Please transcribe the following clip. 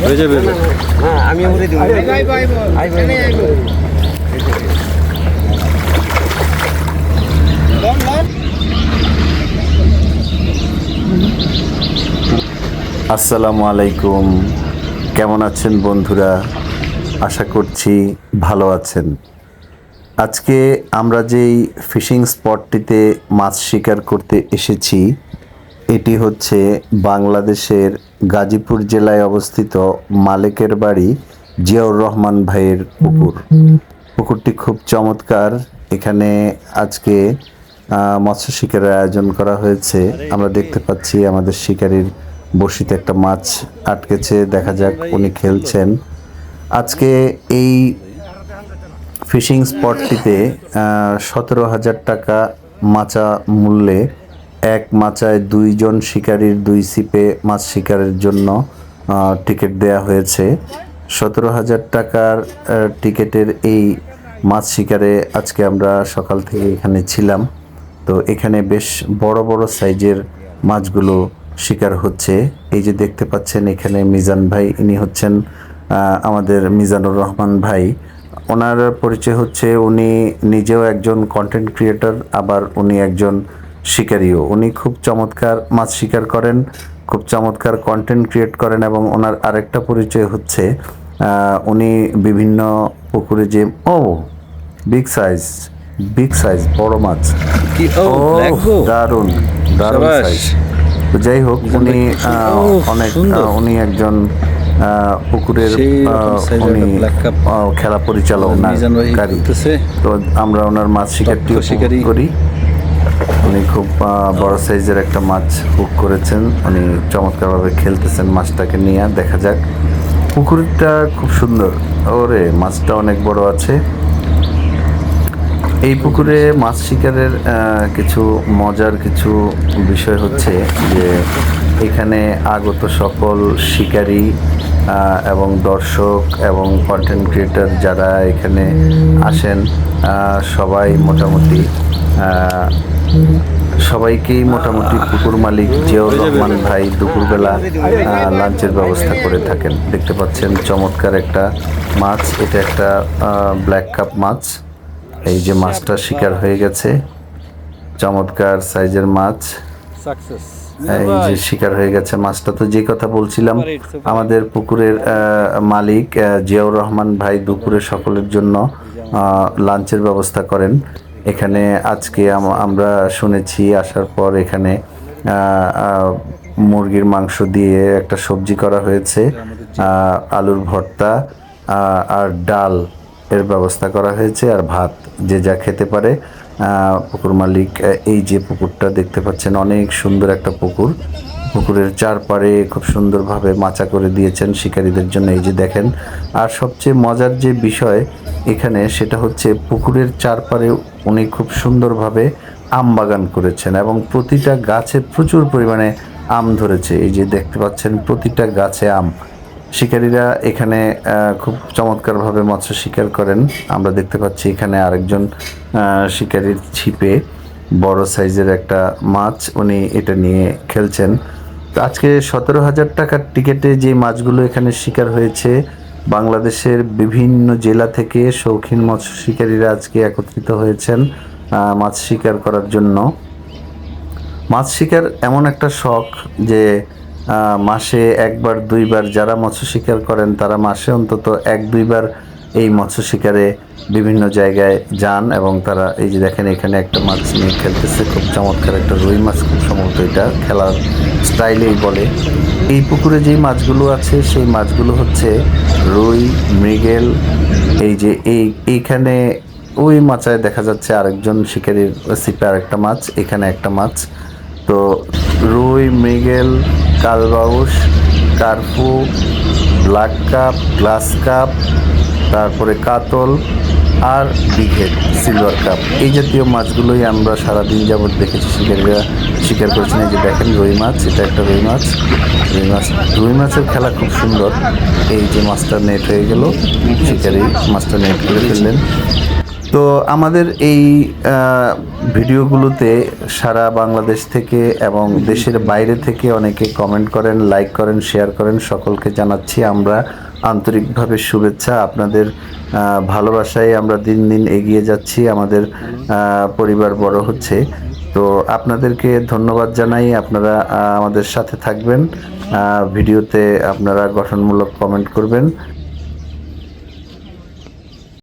হয়ে যাবে। হ্যাঁ আমি উড়ে দিব। আসসালামু আলাইকুম, কেমন আছেন বন্ধুরা? আশা করছি ভালো আছেন। আজকে আমরা যেই ফিশিং স্পটটিতে মাছ শিকার করতে এসেছি এটি হচ্ছে বাংলাদেশের গাজীপুর জেলায় অবস্থিত মালেকের বাড়ি জিয়াউর রহমান ভাইয়ের পুকুর। পুকুরটি খুব চমৎকার। এখানে আজকে মৎস্য শিকারের আয়োজন করা হয়েছে। আমরা দেখতে পাচ্ছি আমাদের শিকারীর বড়শিতে একটা মাছ আটকেছে, দেখা যাক উনি খেলছেন। আজকে এই ফিশিং স্পটটিতে 17,000 টাকা মাচা মূল্যে এক মাচায় 2 জন শিকারীর 2 ছিপে মাছ শিকারের জন্য টিকিট দেয়া হয়েছে। 17,000 টাকার টিকিটের এই মাছ শিকারে আজকে আমরা সকাল থেকে এখানে ছিলাম। তো এখানে বেশ বড় বড় সাইজের মাছগুলো শিকার হচ্ছে। এই যে দেখতে পাচ্ছেন এখানে মিজান ভাই, ইনি হচ্ছেন আমাদের মিজানুর রহমান ভাই। ওনার পরিচয় হচ্ছে উনি নিজেও একজন কন্টেন্ট ক্রিয়েটর, আবার উনি একজন শিকারীও। উনি খুব চমৎকার মাছ শিকার করেন, খুব চমৎকার কন্টেন্ট ক্রিয়েট করেন। এবং ওনার আরেকটা পরিচয় হচ্ছে উনি বিভিন্ন পুকুরে যে বিগ সাইজ বড় মাছ, দারুণ দারুণ সাইজ। তো যাই হোক, উনি উনি একজন পুকুরের উনি খেলা পরিচালনাকারী। তো আমরা ওনার মাছ শিকারটি করি। উনি খুব বড় সাইজের একটা মাছ হুক করেছেন, উনি চমৎকারভাবে খেলতেছেন মাছটাকে নিয়ে। দেখা যাক। পুকুরটা খুব সুন্দর, ওরে মাছটা অনেক বড় আছে। এই পুকুরে মাছ শিকারের কিছু মজার কিছু বিষয় হচ্ছে যে এখানে আগত সকল শিকারী এবং দর্শক এবং কন্টেন্ট ক্রিয়েটর যারা এখানে আসেন সবাই মোটামুটি সবাইকেই মোটামুটি পুকুর মালিক জিয়াউর রহমান ভাই দুপুরবেলা লাঞ্চের ব্যবস্থা করে থাকেন। দেখতে পাচ্ছেন চমৎকার একটা মাছ, এটা একটা ব্ল্যাক কাপ মাছ। এই যে মাছটা শিকার হয়ে গেছে, চমৎকার সাইজের মাছ, এই যে শিকার হয়ে গেছে মাছটা। তো যে কথা বলছিলাম, আমাদের পুকুরের মালিক জিয়াউর রহমান ভাই দুপুরে সকলের জন্য লাঞ্চের ব্যবস্থা করেন এখানে। আজকে আমরা শুনেছি আসার পর এখানে মুরগির মাংস দিয়ে একটা সবজি করা হয়েছে, আলুর ভর্তা আর ডাল এর ব্যবস্থা করা হয়েছে, আর ভাত যে যা খেতে পারে। পুকুর মালিক এই যে পুকুরটা দেখতে পাচ্ছেন, অনেক সুন্দর একটা পুকুর। পুকুরের চারপাড়ে খুব সুন্দরভাবে মাচা করে দিয়েছেন শিকারীদের জন্য, এই যে দেখেন। আর সবচেয়ে মজার যে বিষয় এখানে সেটা হচ্ছে পুকুরের চারপাড়ে উনি খুব সুন্দরভাবে আম বাগান করেছেন এবং প্রতিটা গাছে প্রচুর পরিমাণে আম ধরেছে। এই যে দেখতে পাচ্ছেন প্রতিটা গাছে আম। শিকারীরা এখানে খুব চমৎকারভাবে মৎস্য শিকার করেন। আমরা দেখতে পাচ্ছি এখানে আরেকজন শিকারীর ছিপে বড় সাইজের একটা মাছ, উনি এটা নিয়ে খেলছেন। তো আজকে 17,000 টাকার টিকিটে যে মাছগুলো এখানে শিকার হয়েছে, বাংলাদেশের বিভিন্ন জেলা থেকে শৌখিন মৎস্য শিকারীরা আজকে একত্রিত হয়েছেন মাছ শিকার করার জন্য। মাছ শিকার এমন একটা শখ যে মাসে 1-2 বার যারা মৎস্য শিকার করেন তারা মাসে অন্তত 1-2 বার এই মৎস্য শিকারে বিভিন্ন জায়গায় যান। এবং তারা এই যে দেখেন এখানে একটা মাছ নিয়ে খেলতেছে, খুব চমৎকার একটা রুই মাছ, খুব সম্ভবত এটা খেলার স্টাইলেই বলে। এই পুকুরে যেই মাছগুলো আছে সেই মাছগুলো হচ্ছে রুই, মৃগেল। এই যে এইখানে ওই মাচায় দেখা যাচ্ছে আরেকজন শিকারীর ছিপে আরেকটা মাছ, এখানে একটা মাছ। তো রুই, মৃগেল, কালবাউস, কার্পু, ব্ল্যাক কাপ, গ্লাস কাপ, তারপরে কাতল আর বিঘেট, সিলভার কাপ, এই জাতীয় মাছগুলোই আমরা সারাদিন যাবৎ দেখেছি শিকারীরা শিকার করছেন। এই যে দেখেন রুই মাছ, এটা একটা রুই মাছ। রুই মাছের খেলা খুব সুন্দর। এই যে মাছটা নেট হয়ে গেল, শিকারী মাছটা নেট করে ফেললেন। তো আমাদের এই ভিডিওগুলোতে সারা বাংলাদেশ থেকে এবং দেশের বাইরে থেকে অনেকে কমেন্ট করেন, লাইক করেন, শেয়ার করেন। সকলকে জানাচ্ছি আমরা আন্তরিকভাবে শুভেচ্ছা। আপনাদের ভালোবাসায় আমরা দিন দিন এগিয়ে যাচ্ছি, আমাদের পরিবার বড় হচ্ছে। তো আপনাদেরকে ধন্যবাদ জানাই। আপনারা আমাদের সাথে থাকবেন, ভিডিওতে আপনারা গঠনমূলক কমেন্ট করবেন।